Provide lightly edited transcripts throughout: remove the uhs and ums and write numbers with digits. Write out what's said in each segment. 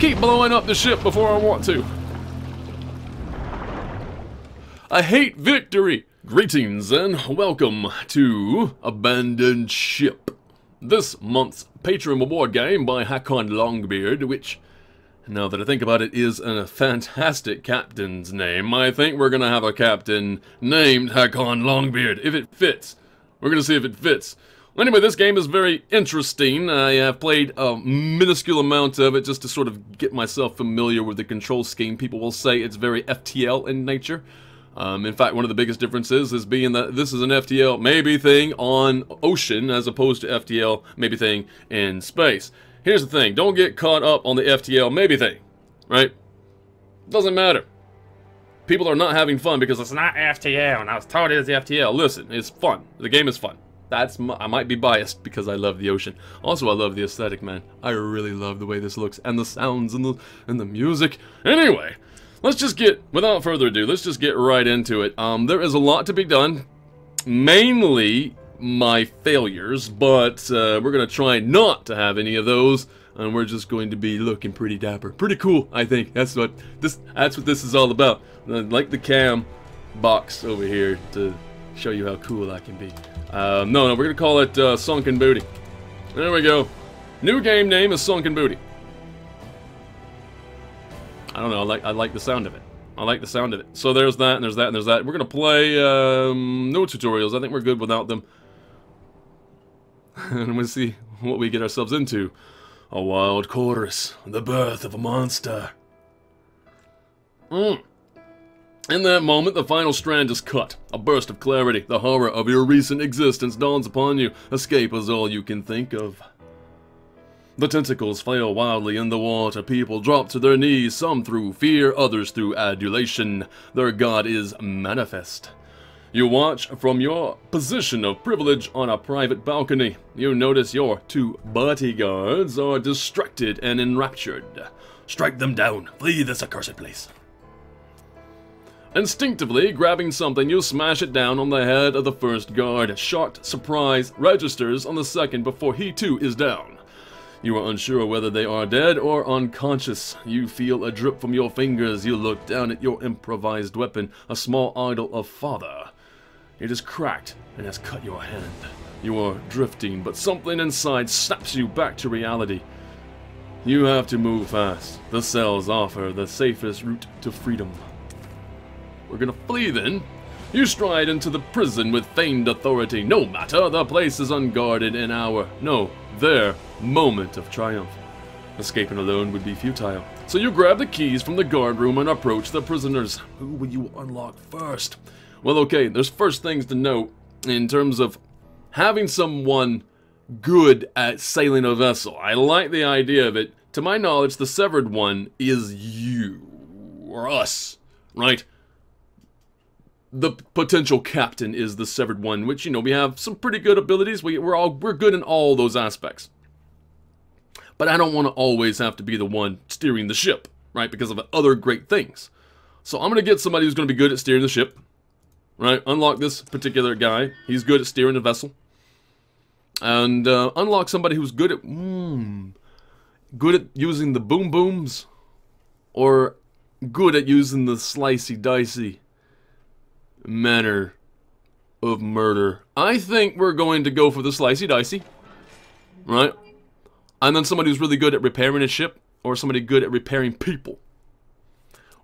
keep blowing up the ship before I want to. I hate victory. Greetings and welcome to Abandoned Ship. This month's Patreon reward game by Hakon Longbeard, which, now that I think about it, is a fantastic captain's name. I think we're going to have a captain named Hakon Longbeard, if it fits. We're going to see if it fits. Anyway, this game is very interesting. I have played a minuscule amount of it just to sort of get myself familiar with the control scheme. People will say it's very FTL in nature. In fact, one of the biggest differences is being that this is an FTL maybe thing on ocean as opposed to FTL maybe thing in space. Here's the thing, don't get caught up on the FTL maybe thing, right? Doesn't matter. People are not having fun because it's not FTL and I was told it is FTL. Listen, it's fun. The game is fun. I might be biased because I love the ocean. Also, I love the aesthetic, man. I really love the way this looks and the sounds and the music. Anyway, let's just get, without further ado, let's just get right into it. There is a lot to be done, mainly my failures, but we're going to try not to have any of those, and we're just going to be looking pretty dapper. Pretty cool, I think. That's what this is all about. I like the cam box over here to show you how cool I can be. No, we're going to call it Sunken Booty. There we go. New game name is Sunken Booty. I don't know, I like the sound of it. I like the sound of it. So there's that, and there's that, and there's that. We're going to play no tutorials. I think we're good without them. And we'll see what we get ourselves into. A wild chorus. The birth of a monster. In that moment, the final strand is cut. A burst of clarity. The horror of your recent existence dawns upon you. Escape is all you can think of. The tentacles flail wildly in the water. People drop to their knees, some through fear, others through adulation. Their god is manifest. You watch from your position of privilege on a private balcony. You notice your two bodyguards are distracted and enraptured. Strike them down. Flee this accursed place. Instinctively, grabbing something, you smash it down on the head of the first guard. Shocked surprise registers on the second before he too is down. You are unsure whether they are dead or unconscious. You feel a drip from your fingers. You look down at your improvised weapon, a small idol of father. It is cracked and has cut your hand. You are drifting, but something inside snaps you back to reality. You have to move fast. The cells offer the safest route to freedom. We're gonna flee then. You stride into the prison with feigned authority. No matter, the place is unguarded in their moment of triumph. Escaping alone would be futile. So you grab the keys from the guard room and approach the prisoners. Who will you unlock first? Well, okay, there's first things to note in terms of having someone good at sailing a vessel. I like the idea of it. To my knowledge, the severed one is you. Or us, right? The potential captain is the severed one, which, you know, we have some pretty good abilities. We're good in all those aspects. But I don't want to always have to be the one steering the ship, right? Because of other great things. So I'm going to get somebody who's going to be good at steering the ship, right? Unlock this particular guy. He's good at steering a vessel. And unlock somebody who's good at using the boom booms, or good at using the slicey dicey manner of murder. I think we're going to go for the slicey dicey, right? And then somebody who's really good at repairing a ship, or somebody good at repairing people.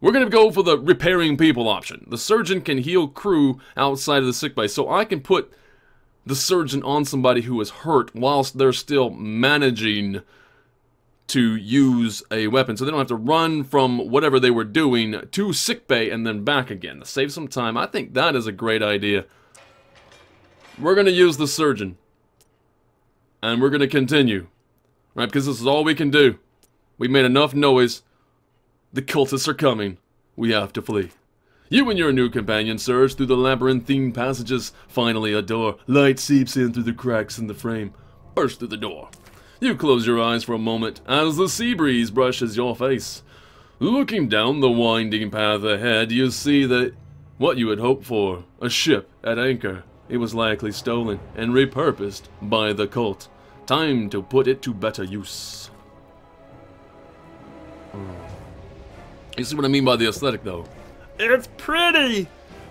We're going to go for the repairing people option. The surgeon can heal crew outside of the sickbay, so I can put the surgeon on somebody who is hurt whilst they're still managing to use a weapon, so they don't have to run from whatever they were doing to sickbay and then back again. To save some time, I think that is a great idea. We're going to use the surgeon. And we're going to continue. Right, because this is all we can do. We made enough noise. The cultists are coming. We have to flee. You and your new companion surge through the labyrinthine passages. Finally, a door. Light seeps in through the cracks in the frame. Burst through the door. You close your eyes for a moment as the sea breeze brushes your face. Looking down the winding path ahead, you see that what you had hoped for, a ship at anchor. It was likely stolen and repurposed by the cult. Time to put it to better use. You see what I mean by the aesthetic, though? It's pretty!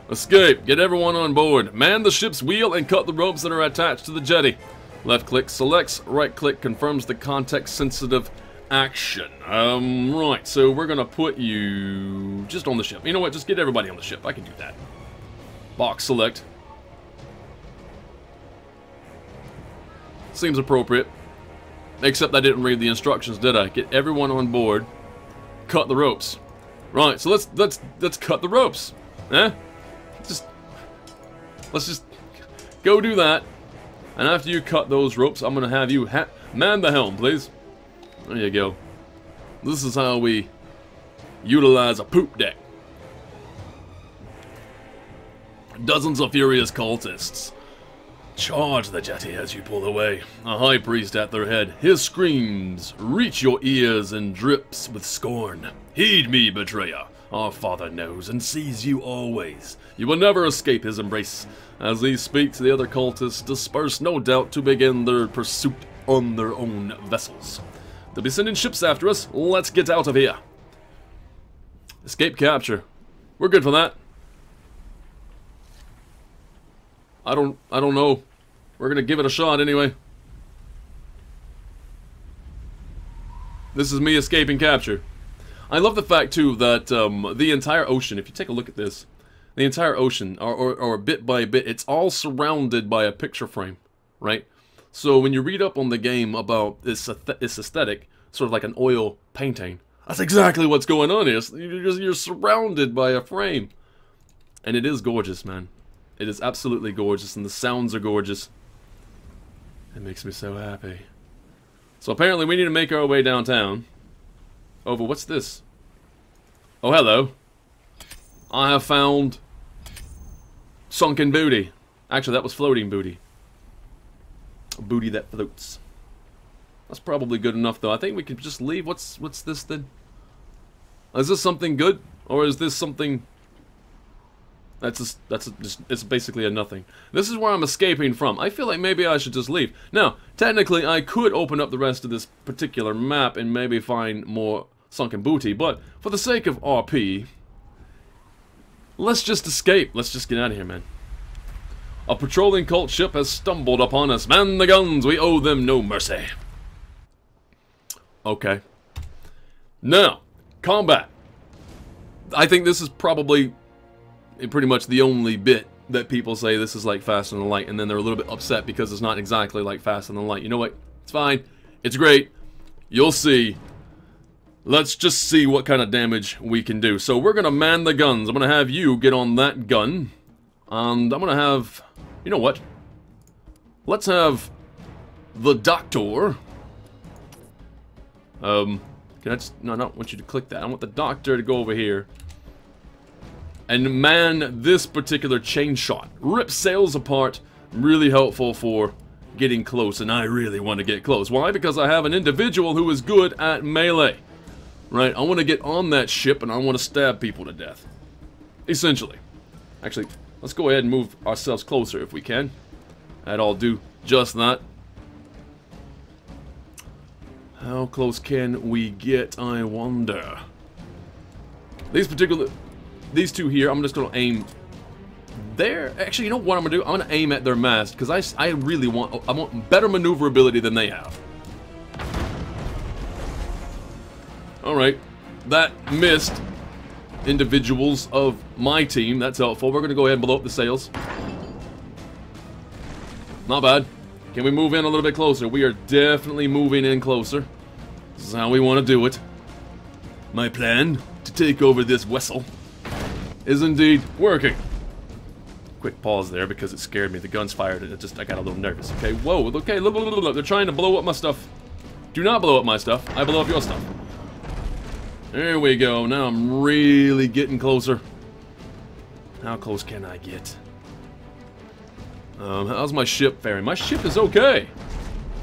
Escape. Get everyone on board. Man the ship's wheel and cut the ropes that are attached to the jetty. Left click selects, right click confirms the context-sensitive action. Right, so we're gonna put you just on the ship. You know what, just get everybody on the ship. I can do that. Box select. Seems appropriate. Except I didn't read the instructions, did I? Get everyone on board. Cut the ropes. Right, so let's cut the ropes. Eh? Let's just go do that. And after you cut those ropes, I'm gonna have you man the helm, please. There you go. This is how we utilize a poop deck. Dozens of furious cultists charge the jetty as you pull away. A high priest at their head. His screams reach your ears and drips with scorn. Heed me, betrayer. Our Father knows and sees you always. You will never escape his embrace. As he speaks, the other cultists disperse, no doubt, to begin their pursuit on their own vessels. They'll be sending ships after us. Let's get out of here. Escape capture. We're good for that. I don't know. We're gonna give it a shot anyway. This is me escaping capture. I love the fact too that the entire ocean, if you take a look at this, the entire ocean, or bit by bit, it's all surrounded by a picture frame, right? So when you read up on the game about its aesthetic, sort of like an oil painting, that's exactly what's going on here. You're surrounded by a frame. And it is gorgeous, man. It is absolutely gorgeous, and the sounds are gorgeous. It makes me so happy. So apparently we need to make our way downtown. Oh, but what's this? Oh, hello. I have found sunken booty. Actually, that was floating booty. A booty that floats. That's probably good enough, though. I think we can just leave. What's this then? Is this something good, or is this something? It's basically a nothing. This is where I'm escaping from. I feel like maybe I should just leave. Now, technically, I could open up the rest of this particular map and maybe find more sunken booty, but for the sake of RP, let's just escape. Let's just get out of here, man. A patrolling cult ship has stumbled upon us. Man the guns, we owe them no mercy. Okay. Now, combat. I think this is probably pretty much the only bit that people say this is like Faster Than Light, and then they're a little bit upset because it's not exactly like Faster Than Light. You know what? It's fine. It's great. You'll see. Let's just see what kind of damage we can do. So we're going to man the guns. I'm going to have you get on that gun. And I'm going to have... You know what? Let's have the doctor. Can I just... No, I don't want you to click that. I want the doctor to go over here and man this particular chain shot. Rip sails apart. Really helpful for getting close, and I really want to get close. Why? Because I have an individual who is good at melee. Right? I want to get on that ship and I want to stab people to death. Essentially. Actually, let's go ahead and move ourselves closer if we can. That'll do just that. How close can we get, I wonder? These two here, I'm just going to aim there. Actually, you know what I'm going to do? I'm going to aim at their mast, because I really want better maneuverability than they have. Alright, that missed individuals of my team. That's helpful. We're going to go ahead and blow up the sails. Not bad. Can we move in a little bit closer? We are definitely moving in closer. This is how we want to do it. My plan to take over this vessel is indeed working. Quick pause there because it scared me. The guns fired and I got a little nervous. Okay, whoa, okay, look, they're trying to blow up my stuff. Do not blow up my stuff. I blow up your stuff. There we go. Now I'm really getting closer. How close can I get? How's my ship faring? My ship is okay.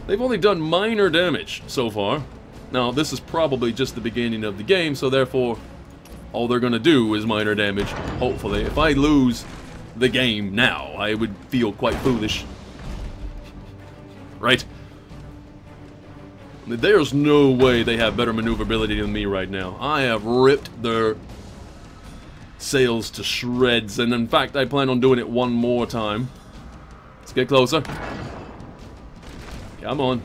They've only done minor damage so far. Now, this is probably just the beginning of the game, so therefore, all they're gonna do is minor damage, hopefully. If I lose the game now, I would feel quite foolish. Right? There's no way they have better maneuverability than me right now. I have ripped their sails to shreds, and in fact, I plan on doing it one more time. Let's get closer. Come on.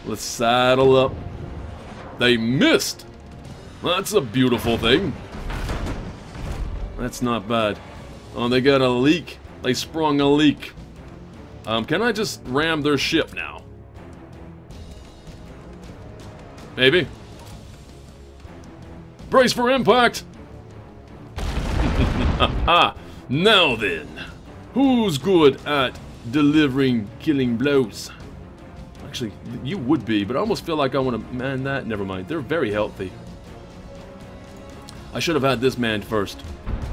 Let's saddle up. They missed! That's a beautiful thing. That's not bad. Oh, they got a leak. They sprung a leak. Can I just ram their ship now? Maybe. Brace for impact! Now then, who's good at delivering killing blows? Actually, you would be, but I almost feel like I want to man that. Never mind, they're very healthy. I should have had this manned first.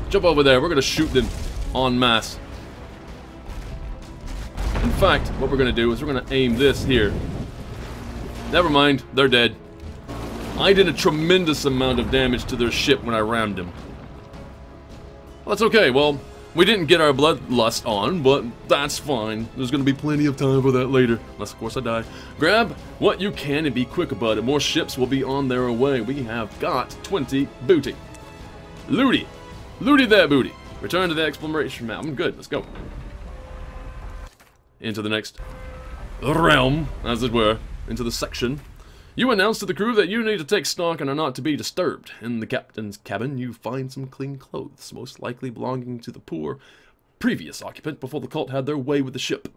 Jump over there, we're going to shoot them en masse. In fact, what we're going to do is we're going to aim this here. Never mind, they're dead. I did a tremendous amount of damage to their ship when I rammed them. Well, that's okay. Well, we didn't get our bloodlust on, but that's fine. There's going to be plenty of time for that later. Unless, of course, I die. Grab what you can and be quick about it. More ships will be on their way. We have got 20 booty. Looty. Looty that booty. Return to the exploration map. I'm good. Let's go. Into the next realm, as it were. Into the section. You announce to the crew that you need to take stock and are not to be disturbed. In the captain's cabin, you find some clean clothes, most likely belonging to the poor previous occupant before the cult had their way with the ship.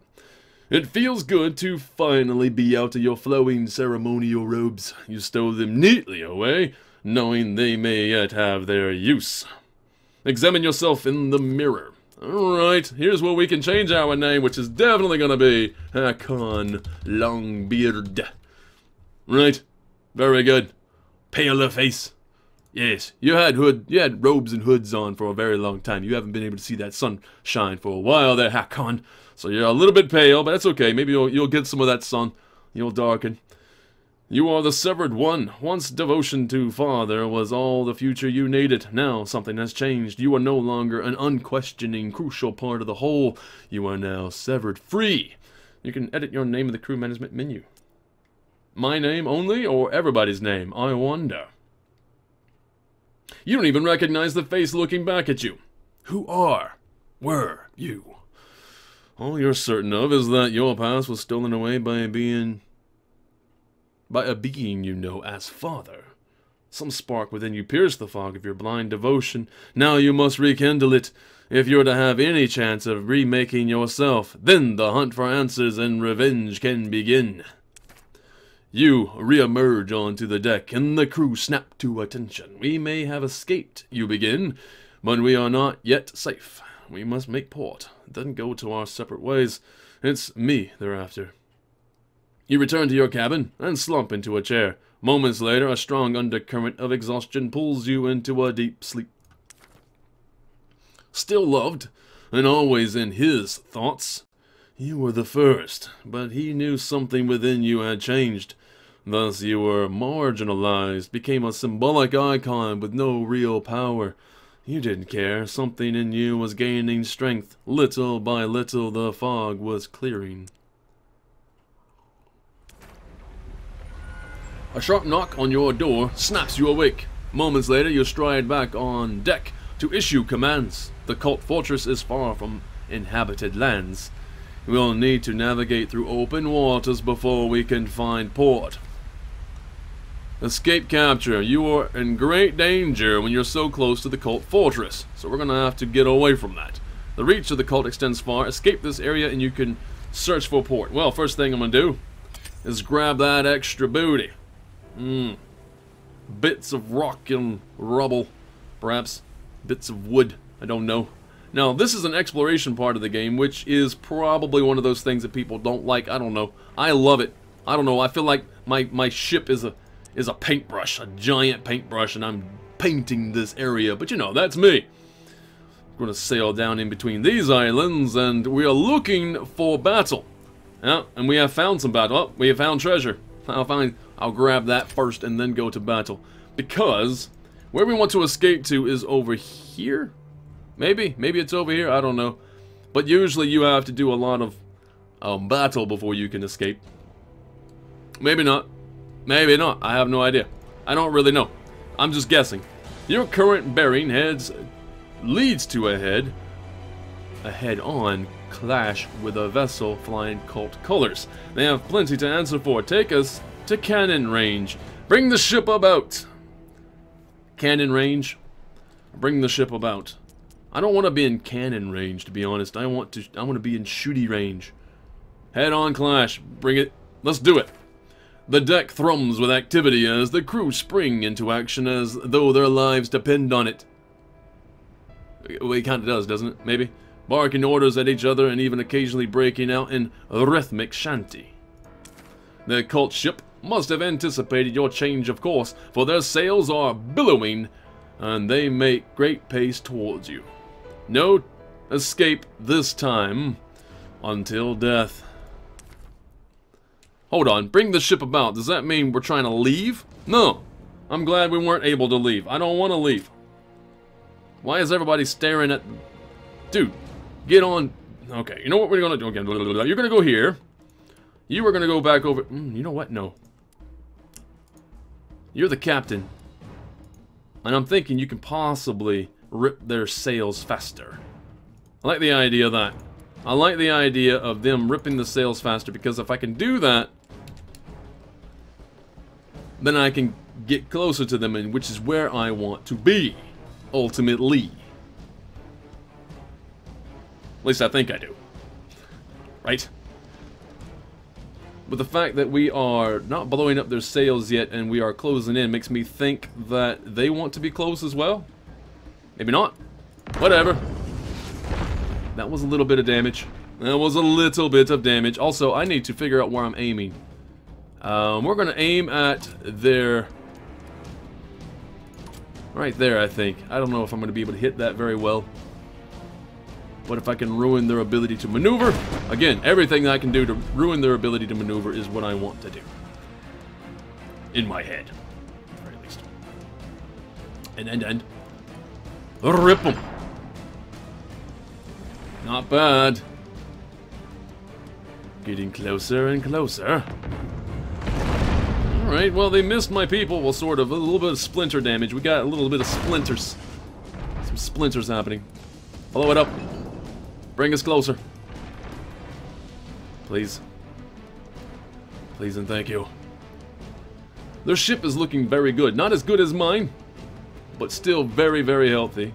It feels good to finally be out of your flowing ceremonial robes. You stow them neatly away, knowing they may yet have their use. Examine yourself in the mirror. Alright, here's where we can change our name, which is definitely going to be Hakon Longbeard. Right, very good. Paler face. Yes, you had robes and hoods on for a very long time. You haven't been able to see that sunshine for a while there, Hakon. So you're a little bit pale, but that's okay. Maybe you'll get some of that sun. You'll darken. You are the severed one. Once devotion to Father was all the future you needed. Now something has changed. You are no longer an unquestioning, crucial part of the whole. You are now severed free. You can edit your name in the crew management menu. My name only, or everybody's name? I wonder. You don't even recognize the face looking back at you. Who were you? All you're certain of is that your past was stolen away by a being you know as Father. Some spark within you pierced the fog of your blind devotion. Now you must rekindle it. If you're to have any chance of remaking yourself, then the hunt for answers and revenge can begin. You re-emerge onto the deck, and the crew snap to attention. We may have escaped, you begin, but we are not yet safe. We must make port, then go to our separate ways. It's me they're after. You return to your cabin and slump into a chair. Moments later, a strong undercurrent of exhaustion pulls you into a deep sleep. Still loved, and always in his thoughts. You were the first, but he knew something within you had changed. Thus you were marginalized, became a symbolic icon with no real power. You didn't care. Something in you was gaining strength. Little by little the fog was clearing. A sharp knock on your door snaps you awake. Moments later you stride back on deck to issue commands. The cult fortress is far from inhabited lands. We'll need to navigate through open waters before we can find port. Escape capture. You are in great danger when you're so close to the cult fortress, so we're going to have to get away from that. The reach of the cult extends far. Escape this area and you can search for port. Well, first thing I'm going to do is grab that extra booty. Bits of rock and rubble. Perhaps bits of wood. I don't know. Now, this is an exploration part of the game, which is probably one of those things that people don't like. I don't know. I love it. I don't know. I feel like my ship is a paintbrush, a giant paintbrush, and I'm painting this area. But you know, that's me. I'm going to sail down in between these islands, and we are looking for battle. Yeah, and we have found some battle. Oh, we have found treasure. I'll grab that first and then go to battle. Because where we want to escape to is over here. Maybe it's over here, I don't know. But usually you have to do a lot of battle before you can escape. Maybe not. Maybe not. I have no idea. I don't really know. I'm just guessing. Your current bearing leads to a head-on clash with a vessel flying cult colors. They have plenty to answer for. Take us to cannon range. Bring the ship about. Cannon range. Bring the ship about. I don't want to be in cannon range, to be honest. I want to be in shooty range. Head-on clash. Bring it. Let's do it. The deck thrums with activity as the crew spring into action as though their lives depend on it. Well, it kind of does, doesn't it? Maybe. Barking orders at each other and even occasionally breaking out in rhythmic shanty. The cult ship must have anticipated your change of course, for their sails are billowing and they make great pace towards you. No escape this time until death. Hold on, bring the ship about. Does that mean we're trying to leave? No. I'm glad we weren't able to leave. I don't want to leave. Why is everybody staring at... Dude, get on... Okay, you know what we're going to do again? You're going to go here. You are going to go back over... you know what? No. You're the captain. And I'm thinking you can possibly rip their sails faster. I like the idea of that. I like the idea of them ripping the sails faster, because if I can do that, then I can get closer to them, and which is where I want to be, ultimately. At least I think I do. Right? But the fact that we are not blowing up their sails yet and we are closing in makes me think that they want to be close as well. Maybe not. Whatever. That was a little bit of damage. That was a little bit of damage. Also, I need to figure out where I'm aiming. We're going to aim at their... Right there, I think. I don't know if I'm going to be able to hit that very well. But if I can ruin their ability to maneuver... Again, everything that I can do to ruin their ability to maneuver is what I want to do. In my head. At the very least. And. Rip them. Not bad. Getting closer and closer. Alright, well, they missed my people. Well, sort of. A little bit of splinter damage. We got a little bit of splinters. Some splinters happening. Follow it up. Bring us closer. Please. Please and thank you. Their ship is looking very good. Not as good as mine, but still very, very healthy.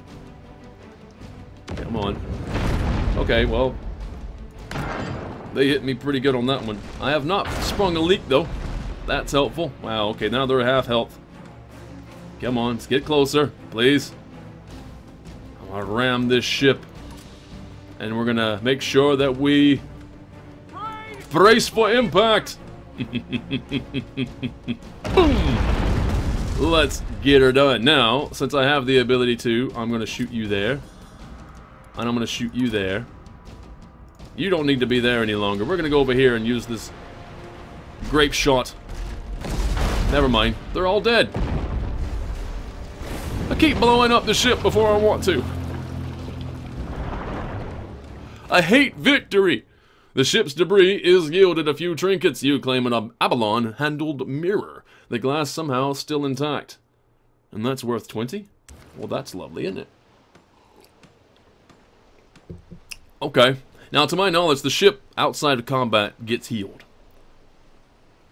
Come on. Okay, well, they hit me pretty good on that one. I have not sprung a leak, though. That's helpful. Wow, okay, now they're half health. Come on, let's get closer, please. I'm gonna ram this ship. And we're gonna make sure that we brace for impact. Boom! Let's get her done. Now, since I have the ability to, I'm gonna shoot you there. And I'm gonna shoot you there. You don't need to be there any longer. We're gonna go over here and use this grape shot. Never mind. They're all dead. I keep blowing up the ship before I want to. I hate victory. The ship's debris is yielded a few trinkets. You claim an Abalon-handled mirror. The glass somehow still intact. And that's worth 20? Well, that's lovely, isn't it? Okay. Now, to my knowledge, the ship outside of combat gets healed.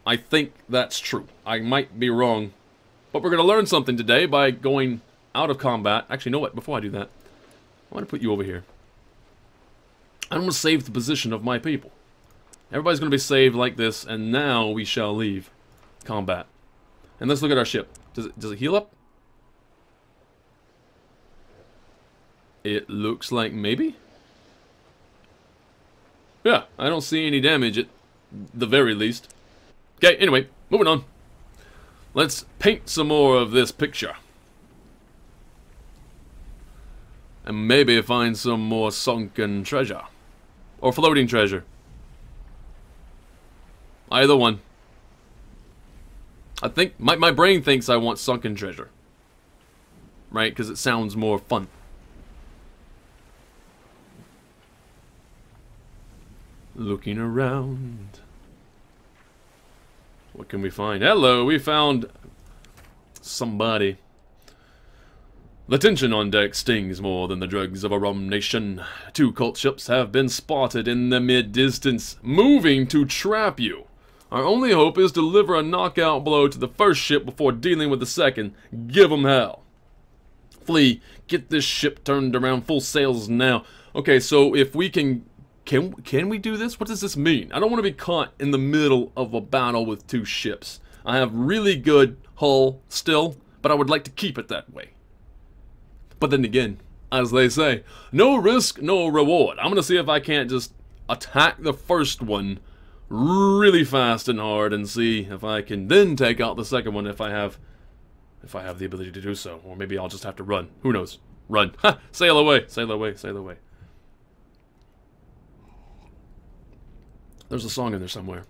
I think that's true. I might be wrong. But we're going to learn something today by going out of combat. Actually, you know what? Before I do that, I want to put you over here. I'm going to save the position of my people. Everybody's going to be saved like this, and now we shall leave combat. And let's look at our ship. Does it heal up? It looks like maybe? Yeah, I don't see any damage at the very least. Okay, anyway, moving on. Let's paint some more of this picture. And maybe find some more sunken treasure. Or floating treasure. Either one. I think, my brain thinks I want sunken treasure. Right, because it sounds more fun. Looking around. What can we find? Hello, we found somebody. The tension on deck stings more than the drugs of a rum nation. 2 cult ships have been spotted in the mid-distance, moving to trap you. Our only hope is to deliver a knockout blow to the first ship before dealing with the second. Give 'em hell. Flee, get this ship turned around full sails now. Okay, so if we can we do this? What does this mean? I don't want to be caught in the middle of a battle with 2 ships. I have really good hull still, but I would like to keep it that way. But then again, as they say, no risk, no reward. I'm gonna see if I can't just attack the first one really fast and hard and see if I can then take out the second one if I have the ability to do so. Or maybe I'll just have to run. Who knows? Run. Ha! Sail away, sail away, sail away. There's a song in there somewhere.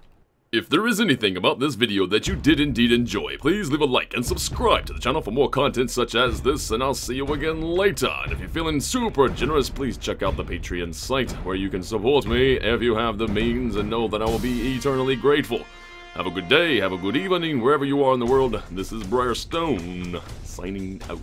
If there is anything about this video that you did indeed enjoy, please leave a like and subscribe to the channel for more content such as this, and I'll see you again later. And if you're feeling super generous, please check out the Patreon site, where you can support me if you have the means, and know that I will be eternally grateful. Have a good day, have a good evening, wherever you are in the world. This is Briarstone, signing out.